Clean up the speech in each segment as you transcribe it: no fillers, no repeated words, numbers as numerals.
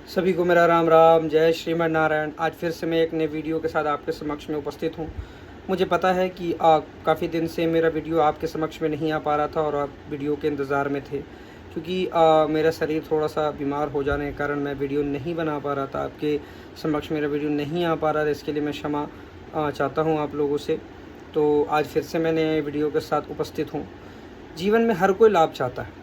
सभी को मेरा राम राम, जय श्रीमन नारायण। आज फिर से मैं एक नए वीडियो के साथ आपके समक्ष में उपस्थित हूँ। मुझे पता है कि काफ़ी दिन से मेरा वीडियो आपके समक्ष में नहीं आ पा रहा था और आप वीडियो के इंतज़ार में थे, क्योंकि मेरा शरीर थोड़ा सा बीमार हो जाने के कारण मैं वीडियो नहीं बना पा रहा था। आपके समक्ष मेरा वीडियो नहीं आ पा रहा था, इसके लिए मैं क्षमा चाहता हूँ आप लोगों से। तो आज फिर से मैं नए वीडियो के साथ उपस्थित हूँ। जीवन में हर कोई लाभ चाहता है,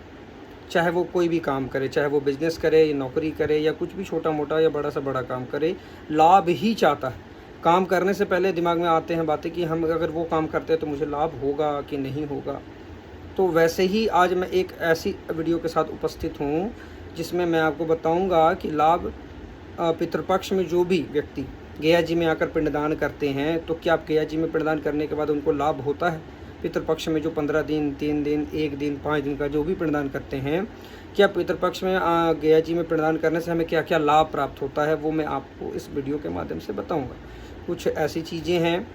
चाहे वो कोई भी काम करे, चाहे वो बिज़नेस करे या नौकरी करे या कुछ भी छोटा मोटा या बड़ा से बड़ा काम करे, लाभ ही चाहता है। काम करने से पहले दिमाग में आते हैं बातें कि हम अगर वो काम करते हैं तो मुझे लाभ होगा कि नहीं होगा। तो वैसे ही आज मैं एक ऐसी वीडियो के साथ उपस्थित हूँ जिसमें मैं आपको बताऊँगा कि लाभ पितृपक्ष में जो भी व्यक्ति गया जी में आकर पिंडदान करते हैं, तो क्या आप गया जी में पिंडदान करने के बाद उनको लाभ होता है? पितृपक्ष में जो 15 दिन, 3 दिन, 1 दिन, 5 दिन का जो भी पिंडदान करते हैं, क्या पितृपक्ष में गया जी में पिंडदान करने से हमें क्या क्या लाभ प्राप्त होता है, वो मैं आपको इस वीडियो के माध्यम से बताऊंगा। कुछ ऐसी चीज़ें हैं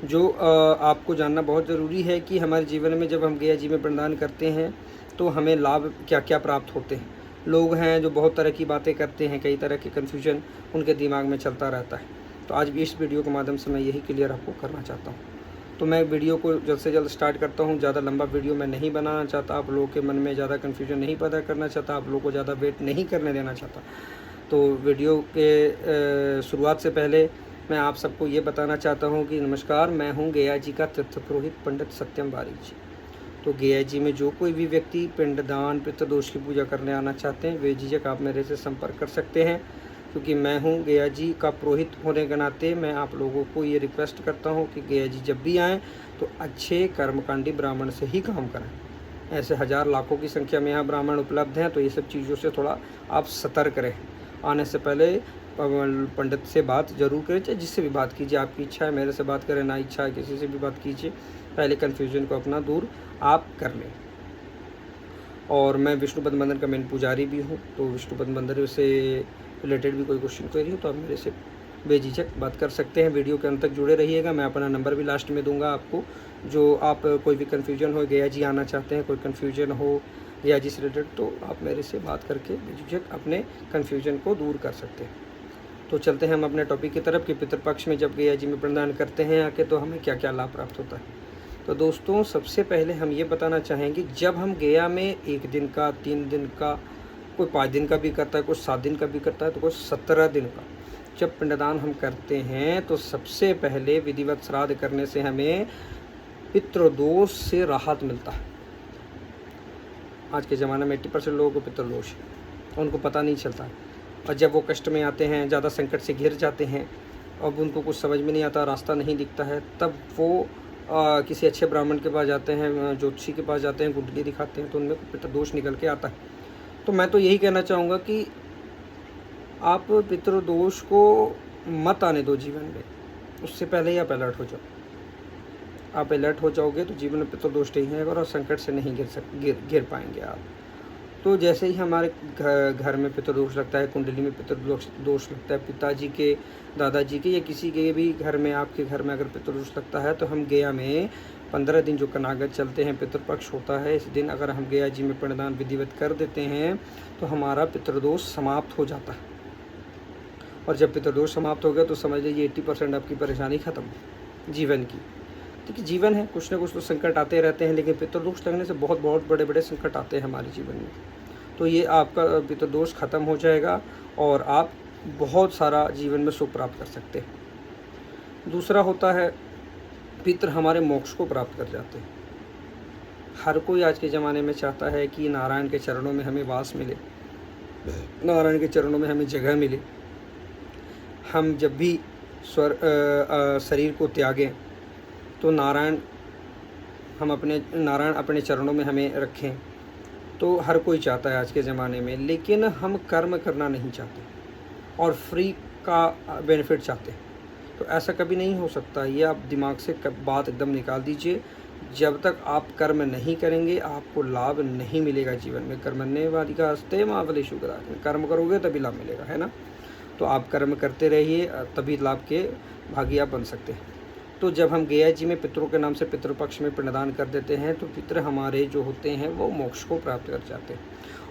जो आपको जानना बहुत ज़रूरी है कि हमारे जीवन में जब हम गया जी में पिंडदान करते हैं तो हमें लाभ क्या क्या प्राप्त होते हैं। लोग हैं जो बहुत तरह की बातें करते हैं, कई तरह के कन्फ्यूजन उनके दिमाग में चलता रहता है। तो आज भी इस वीडियो के माध्यम से मैं यही क्लियर आपको करना चाहता हूँ। तो मैं वीडियो को जल्द से जल्द स्टार्ट करता हूँ। ज़्यादा लंबा वीडियो मैं नहीं बनाना चाहता, आप लोगों के मन में ज़्यादा कन्फ्यूजन नहीं पैदा करना चाहता, आप लोगों को ज़्यादा वेट नहीं करने देना चाहता। तो वीडियो के शुरुआत से पहले मैं आप सबको ये बताना चाहता हूँ कि नमस्कार, मैं हूँ गया जी का तीर्थ पुरोहित पंडित सत्यम बारिक जी। तो गया जी में जो कोई भी व्यक्ति पिंडदान पितृदोष की पूजा करने आना चाहते हैं, बेझिझक आप मेरे से संपर्क कर सकते हैं, क्योंकि मैं हूँ गया जी का पुरोहित होने के नाते मैं आप लोगों को ये रिक्वेस्ट करता हूँ कि गया जी जब भी आएँ तो अच्छे कर्मकांडी ब्राह्मण से ही काम करें। ऐसे हज़ार लाखों की संख्या में यहाँ ब्राह्मण उपलब्ध हैं, तो ये सब चीज़ों से थोड़ा आप सतर्क रहें। आने से पहले पंडित से बात जरूर करें, चाहे जिससे भी बात कीजिए, आपकी इच्छा है मेरे से बात करें, ना इच्छा है किसी से भी बात कीजिए, पहले कन्फ्यूजन को अपना दूर आप कर लें। और मैं विष्णु पद मंदिर का मेन पुजारी भी हूँ, तो विष्णु पद मंदिर से रिलेटेड भी कोई क्वेश्चन क्वेरी हो तो आप मेरे से बेझिझक बात कर सकते हैं। वीडियो के अंत तक जुड़े रहिएगा। मैं अपना नंबर भी लास्ट में दूंगा आपको, जो आप कोई भी कन्फ्यूजन हो, गया जी आना चाहते हैं, कोई कन्फ्यूजन हो गया जी से रिलेटेड, तो आप मेरे से बात करके बेझिझक अपने कन्फ्यूजन को दूर कर सकते हैं। तो चलते हैं हम अपने टॉपिक की तरफ कि पितृपक्ष में जब गया जी में पिंडदान करते हैं आके तो हमें क्या क्या लाभ प्राप्त होता है। तो दोस्तों, सबसे पहले हम ये बताना चाहेंगे, जब हम गया में 1 दिन का, 3 दिन का, कोई 5 दिन का भी करता है, कोई 7 दिन का भी करता है, तो कोई 17 दिन का जब पिंडदान हम करते हैं, तो सबसे पहले विधिवत श्राद्ध करने से हमें पितृदोष से राहत मिलता है। आज के ज़माने में 80% लोगों को पितृदोष है, उनको पता नहीं चलता। और जब वो कष्ट में आते हैं, ज़्यादा संकट से घिर जाते हैं, अब उनको कुछ समझ में नहीं आता, रास्ता नहीं दिखता है, तब वो किसी अच्छे ब्राह्मण के पास जाते हैं, ज्योतिषी के पास जाते हैं, कुंडली दिखाते हैं, तो उनमें पितृदोष निकल के आता है। तो मैं तो यही कहना चाहूँगा कि आप पितृदोष को मत आने दो जीवन में, उससे पहले ही आप अलर्ट हो जाओ। आप अलर्ट हो जाओगे तो जीवन में पितृदोष नहीं आएगा और संकट से नहीं घिर पाएंगे आप। तो जैसे ही हमारे घर में पितृदोष लगता है, कुंडली में पितृदोष लगता है, पिताजी के, दादाजी के या किसी के भी घर में, आपके घर में अगर पितृदोष लगता है, तो हम गया में 15 दिन जो कनागत चलते हैं, पितृपक्ष होता है, इस दिन अगर हम गया जी में पिंडदान विधिवत कर देते हैं तो हमारा पितृदोष समाप्त हो जाता है। और जब पितृदोष समाप्त हो गया तो समझ लीजिए 80% आपकी परेशानी खत्म जीवन की। क्योंकि जीवन है, कुछ ना कुछ तो संकट आते रहते हैं, लेकिन पितृदोष लगने से बहुत बहुत बड़े बड़े संकट आते हैं हमारे जीवन में। तो ये आपका पितृदोष खत्म हो जाएगा और आप बहुत सारा जीवन में सुख प्राप्त कर सकते हैं। दूसरा होता है, पितृ हमारे मोक्ष को प्राप्त कर जाते हैं। हर कोई आज के ज़माने में चाहता है कि नारायण के चरणों में हमें वास मिले, नारायण के चरणों में हमें जगह मिले। हम जब भी शरीर को त्यागें तो नारायण अपने चरणों में हमें रखें। तो हर कोई चाहता है आज के ज़माने में, लेकिन हम कर्म करना नहीं चाहते और फ्री का बेनिफिट चाहते हैं। तो ऐसा कभी नहीं हो सकता, ये आप दिमाग से बात एकदम निकाल दीजिए। जब तक आप कर्म नहीं करेंगे आपको लाभ नहीं मिलेगा जीवन में। कर्मण्येवाधिकार अस्ते मा फलेषु कदाचन, कर्म करोगे तभी लाभ मिलेगा, है ना। तो आप कर्म करते रहिए, तभी लाभ के भागी आप बन सकते हैं। तो जब हम गया जी में पितरों के नाम से पितृपक्ष में पिंडदान कर देते हैं, तो पितृ हमारे जो होते हैं वो मोक्ष को प्राप्त कर जाते हैं।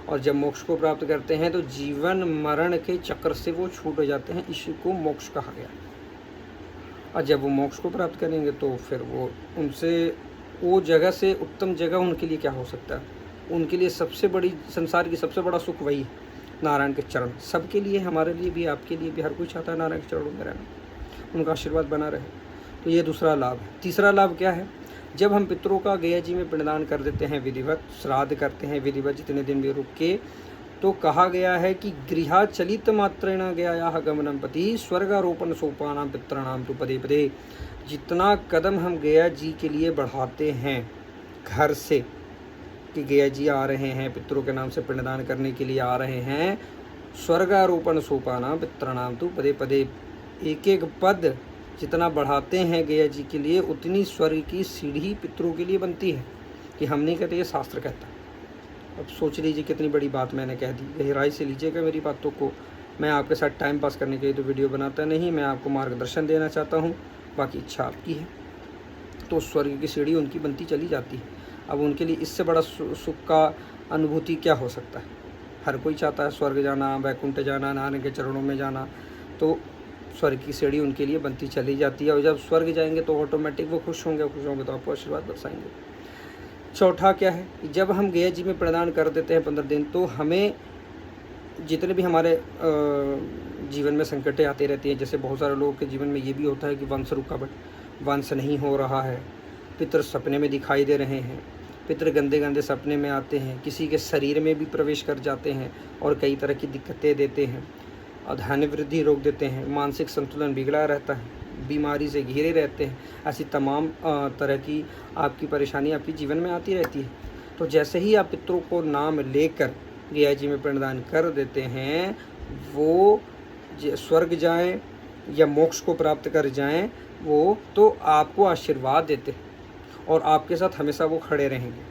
और जब मोक्ष को प्राप्त करते हैं तो जीवन मरण के चक्र से वो छूट जाते हैं, इसी को मोक्ष कहा गया। और जब वो मोक्ष को प्राप्त करेंगे तो फिर वो जगह से उत्तम जगह उनके लिए क्या हो सकता है। उनके लिए सबसे बड़ी, संसार की सबसे बड़ा सुख वही है, नारायण के चरण। सबके लिए, हमारे लिए भी, आपके लिए भी, हर कोई चाहता है नारायण के चरणों में रहना, उनका आशीर्वाद बना रहे। तो ये दूसरा लाभ है। तीसरा लाभ क्या है, जब हम पितरों का गया जी में पिंडदान कर देते हैं, विधिवत श्राद्ध करते हैं, विधिवत जितने दिन भी रुक के, तो कहा गया है कि गृहा चलित मात्रेण गया गमनम पति स्वर्गारोपण सोपानाम पितृणाम तो पदे पदे। जितना कदम हम गया जी के लिए बढ़ाते हैं घर से, कि गया जी आ रहे हैं, पितरों के नाम से पिंडदान करने के लिए आ रहे हैं, स्वर्गारोपण सोपानाम पितृणाम तो पदे पदे, एक एक पद जितना बढ़ाते हैं गया जी के लिए, उतनी स्वर्ग की सीढ़ी पितरों के लिए बनती है। कि हम नहीं कहते, ये शास्त्र कहता है। अब सोच लीजिए कितनी बड़ी बात मैंने कह दी। गहराई से लीजिएगा मेरी बातों को। मैं आपके साथ टाइम पास करने के लिए तो वीडियो बनाता नहीं, मैं आपको मार्गदर्शन देना चाहता हूँ, बाकी इच्छा आपकी है। तो स्वर्ग की सीढ़ी उनकी बनती चली जाती है। अब उनके लिए इससे बड़ा सुख का अनुभूति क्या हो सकता है। हर कोई चाहता है स्वर्ग जाना, वैकुंठ जाना, नारायण के चरणों में जाना। तो स्वर्ग की सीढ़ी उनके लिए बनती चली जाती है। और जब स्वर्ग जाएंगे तो ऑटोमेटिक वो खुश होंगे तो आपको आशीर्वाद बरसाएंगे। चौथा क्या है, जब हम गया जी में प्रदान कर देते हैं 15 दिन, तो हमें जितने भी हमारे जीवन में संकटें आती रहती हैं, जैसे बहुत सारे लोगों के जीवन में ये भी होता है कि वंश रुकावट, वंश नहीं हो रहा है, पितृ सपने में दिखाई दे रहे हैं, पितृ गंदे गंदे सपने में आते हैं, किसी के शरीर में भी प्रवेश कर जाते हैं और कई तरह की दिक्कतें देते हैं, धन वृद्धि रोक देते हैं, मानसिक संतुलन बिगड़ा रहता है, बीमारी से घिरे रहते हैं। ऐसी तमाम तरह की आपकी परेशानी आपके जीवन में आती रहती है। तो जैसे ही आप पितरों को नाम लेकर गया जी में पिंडदान कर देते हैं, वो स्वर्ग जाएं या मोक्ष को प्राप्त कर जाएं, वो तो आपको आशीर्वाद देते हैं और आपके साथ हमेशा वो खड़े रहेंगे।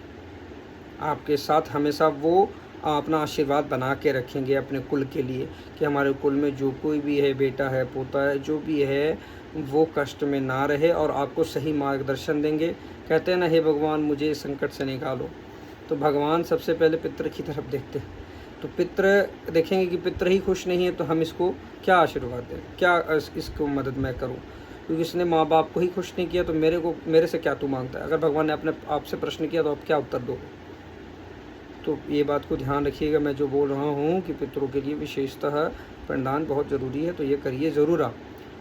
आपके साथ हमेशा वो अपना आशीर्वाद बना के रखेंगे अपने कुल के लिए, कि हमारे कुल में जो कोई भी है, बेटा है, पोता है, जो भी है, वो कष्ट में ना रहे और आपको सही मार्गदर्शन देंगे। कहते हैं ना, हे भगवान मुझे इस संकट से निकालो। तो भगवान सबसे पहले पितृ की तरफ देखते हैं। तो पितृ देखेंगे कि पितृ ही खुश नहीं है, तो हम इसको क्या आशीर्वाद दें, क्या इसको मदद मैं करूँ, क्योंकि इसने माँ बाप को ही खुश नहीं किया, तो मेरे से क्या तू मांगता है। अगर भगवान ने अपने आपसे प्रश्न किया तो आप क्या उत्तर दोगे। तो ये बात को ध्यान रखिएगा, मैं जो बोल रहा हूँ कि पितरों के लिए विशेषतः पिंडदान बहुत ज़रूरी है, तो ये करिए ज़रूर आप।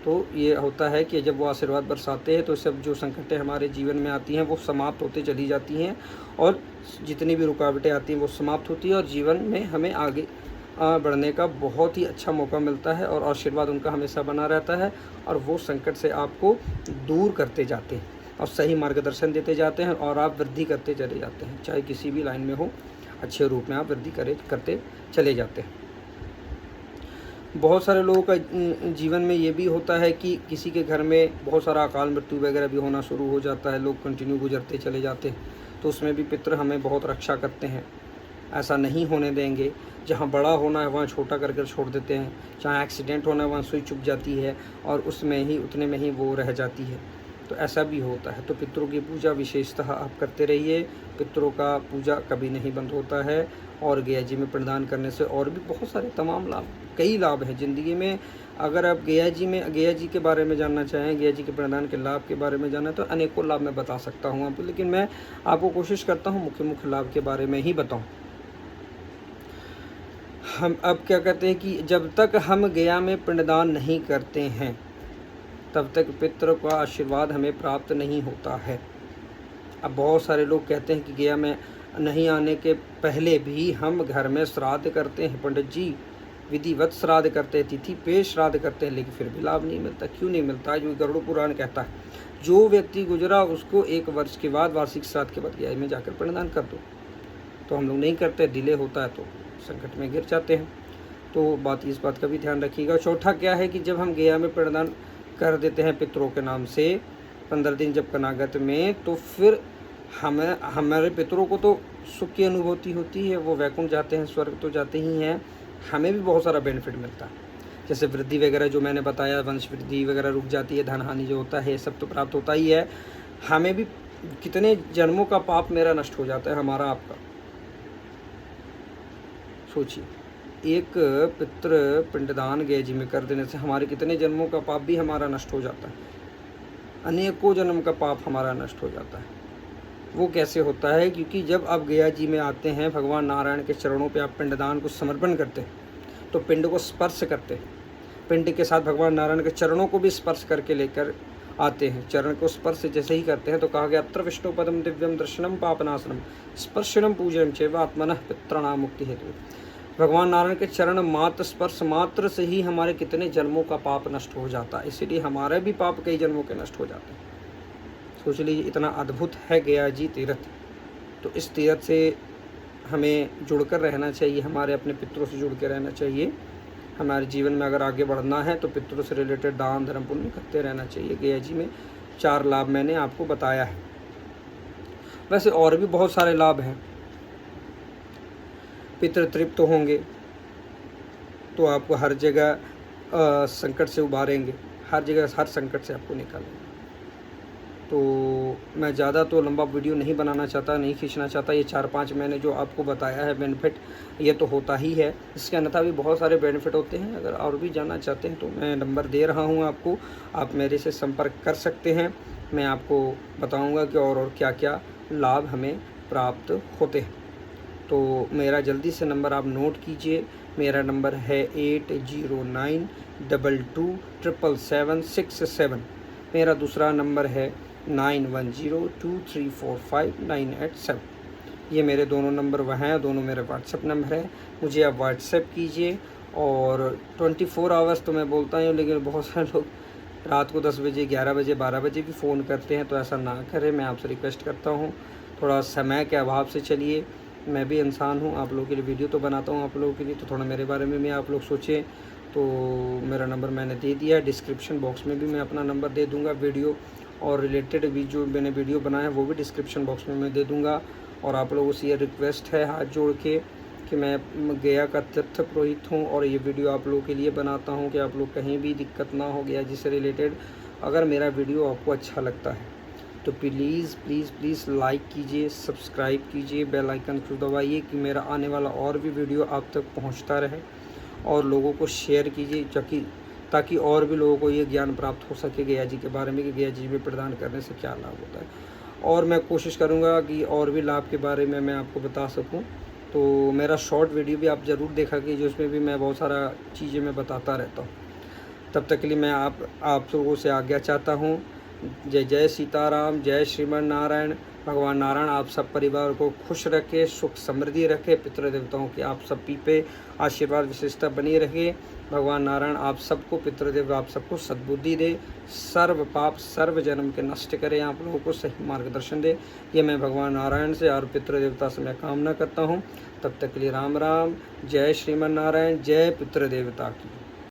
तो ये होता है कि जब वो आशीर्वाद बरसाते हैं तो सब जो संकटें हमारे जीवन में आती हैं वो समाप्त होते चली जाती हैं, और जितनी भी रुकावटें आती हैं वो समाप्त होती है, और जीवन में हमें आगे बढ़ने का बहुत ही अच्छा मौका मिलता है, और आशीर्वाद उनका हमेशा बना रहता है, और वो संकट से आपको दूर करते जाते हैं और सही मार्गदर्शन देते जाते हैं, और आप वृद्धि करते चले जाते हैं। चाहे किसी भी लाइन में हो, अच्छे रूप में आप वृद्धि करते चले जाते हैं। बहुत सारे लोगों का जीवन में ये भी होता है कि किसी के घर में बहुत सारा अकाल मृत्यु वगैरह भी होना शुरू हो जाता है, लोग कंटिन्यू गुजरते चले जाते हैं, तो उसमें भी पितृ हमें बहुत रक्षा करते हैं। ऐसा नहीं होने देंगे, जहाँ बड़ा होना है वहाँ छोटा करके छोड़ देते हैं, जहाँ एक्सीडेंट होना है वहाँ सुई चुभ जाती है और उसमें ही उतने में ही वो रह जाती है। तो ऐसा भी होता है। तो पितरों की पूजा विशेषतः आप करते रहिए। पितरों का पूजा कभी नहीं बंद होता है, और गया जी में पिंडदान करने से और भी बहुत सारे तमाम लाभ, कई लाभ हैं ज़िंदगी में। अगर आप गया जी के बारे में जानना चाहें, गया जी के पिंडदान के लाभ के बारे में जानना, तो अनेकों लाभ मैं बता सकता हूँ आपको, लेकिन मैं आपको कोशिश करता हूँ मुख्य मुख्य लाभ के बारे में ही बताऊँ। हम अब क्या कहते हैं कि जब तक हम गया में पिंडदान नहीं करते हैं तब तक पितृ का आशीर्वाद हमें प्राप्त नहीं होता है। अब बहुत सारे लोग कहते हैं कि गया में नहीं आने के पहले भी हम घर में श्राद्ध करते हैं, पंडित जी विधिवत श्राद्ध करते हैं, तिथि पे श्राद्ध करते हैं, लेकिन फिर भी लाभ नहीं मिलता। क्यों नहीं मिलता? जो गरुड़ पुराण कहता है, जो व्यक्ति गुजरा उसको 1 वर्ष के बाद, वार्षिक श्राद्ध के बाद गया में जाकर पिंडदान कर दो। तो हम लोग नहीं करते, डिले होता है तो संकट में गिर जाते हैं। तो इस बात का भी ध्यान रखिएगा। चौथा क्या है कि जब हम गया में पिंडदान कर देते हैं पितरों के नाम से 15 दिन जब कनागत में, तो फिर हमारे पितरों को तो सुख की अनुभूति होती है, वो वैकुंठ जाते हैं, स्वर्ग तो जाते ही हैं, हमें भी बहुत सारा बेनिफिट मिलता है। जैसे वृद्धि वगैरह जो मैंने बताया, वंश वृद्धि वगैरह रुक जाती है, धन हानि जो होता है ये सब तो प्राप्त होता ही है। हमें भी कितने जन्मों का पाप मेरा नष्ट हो जाता है, हमारा आपका। सोचिए, एक पितृ पिंडदान गया जी में कर देने से हमारे कितने जन्मों का पाप भी हमारा नष्ट हो जाता है, अनेकों जन्म का पाप हमारा नष्ट हो जाता है। वो कैसे होता है? क्योंकि जब आप गया जी में आते हैं, भगवान नारायण के चरणों पे आप पिंडदान को समर्पण करते हैं, तो पिंड को स्पर्श करते हैं, पिंड के साथ भगवान नारायण के चरणों को भी स्पर्श करके लेकर आते हैं। चरण को स्पर्श जैसे ही करते हैं तो कहा गया अत्र विष्णु पदम दिव्यम दर्शनम पापनाशनम स्पर्शनम पूजनम चैव आत्मनः पितॄणां मुक्ति हेतु। भगवान नारायण के चरण मात्र स्पर्श मात्र से ही हमारे कितने जन्मों का पाप नष्ट हो जाता है, इसीलिए हमारे भी पाप कई जन्मों के नष्ट हो जाते हैं। सोच लीजिए, इतना अद्भुत है गया जी तीर्थ। तो इस तीर्थ से हमें जुड़कर रहना चाहिए, हमारे अपने पितरों से जुड़ के रहना चाहिए। हमारे जीवन में अगर आगे बढ़ना है तो पितरों से रिलेटेड दान धर्म पुण्य करते रहना चाहिए। गया जी में 4 लाभ मैंने आपको बताया है, वैसे और भी बहुत सारे लाभ हैं। पितृ तृप्त होंगे तो आपको हर जगह संकट से उबारेंगे, हर जगह हर संकट से आपको निकालेंगे। तो मैं ज़्यादा तो लंबा वीडियो नहीं बनाना चाहता, नहीं खींचना चाहता। ये 4-5 मैंने जो आपको बताया है बेनिफिट, ये तो होता ही है, इसके अन्यथा भी बहुत सारे बेनिफिट होते हैं। अगर और भी जानना चाहते हैं तो मैं नंबर दे रहा हूँ आपको, आप मेरे से संपर्क कर सकते हैं। मैं आपको बताऊँगा कि और क्या क्या लाभ हमें प्राप्त होते हैं। तो मेरा जल्दी से नंबर आप नोट कीजिए। मेरा नंबर है 8092277767। मेरा दूसरा नंबर है 9102345987। ये मेरे दोनों नंबर वहाँ हैं, दोनों मेरे व्हाट्सएप नंबर है। मुझे आप व्हाट्सएप कीजिए। और 24 आवर्स तो मैं बोलता हूँ, लेकिन बहुत सारे लोग रात को 10 बजे 11 बजे 12 बजे भी फ़ोन करते हैं, तो ऐसा ना करें। मैं आपसे रिक्वेस्ट करता हूँ, थोड़ा समय के अभाव से चलिए। मैं भी इंसान हूँ, आप लोगों के लिए वीडियो तो बनाता हूँ आप लोगों के लिए, तो थोड़ा मेरे बारे में भी आप लोग सोचें। तो मेरा नंबर मैंने दे दिया है, डिस्क्रिप्शन बॉक्स में भी मैं अपना नंबर दे दूँगा। वीडियो और रिलेटेड भी जो मैंने वीडियो बनाया है वो भी डिस्क्रिप्शन बॉक्स में मैं दे दूँगा। और आप लोगों से ये रिक्वेस्ट है हाथ जोड़ के कि मैं गया का तीर्थ पुरोहित हूँ और ये वीडियो आप लोगों के लिए बनाता हूँ कि आप लोग कहीं भी दिक्कत ना हो गया जिससे रिलेटेड। अगर मेरा वीडियो आपको अच्छा लगता है तो प्लीज़ प्लीज़ प्लीज़ लाइक कीजिए, सब्सक्राइब कीजिए, बेल आइकन को दबाइए कि मेरा आने वाला और भी वीडियो आप तक पहुंचता रहे। और लोगों को शेयर कीजिए ताकि और भी लोगों को ये ज्ञान प्राप्त हो सके गया जी के बारे में कि गया जी में प्रदान करने से क्या लाभ होता है। और मैं कोशिश करूँगा कि और भी लाभ के बारे में मैं आपको बता सकूँ। तो मेरा शॉर्ट वीडियो भी आप ज़रूर देखा कीजिए, उसमें भी मैं बहुत सारा चीज़ें मैं बताता रहता हूँ। तब तक के लिए मैं आप लोगों से आज्ञा चाहता हूँ। जय जय सीताराम, जय श्रीमन नारायण। भगवान नारायण आप सब परिवार को खुश रखे, सुख समृद्धि रखे। पितृदेवताओं की आप सब पे आशीर्वाद विशेषता बनी रखे। भगवान नारायण आप सबको, पितृदेव आप सबको सद्बुद्धि दे, सर्व पाप सर्व जन्म के नष्ट करे, आप लोगों को सही मार्गदर्शन दे। ये मैं भगवान नारायण से और पितृदेवता से मैं कामना करता हूँ। तब तक के लिए राम राम। जय श्रीमन नारायण, जय पितृदेवता की।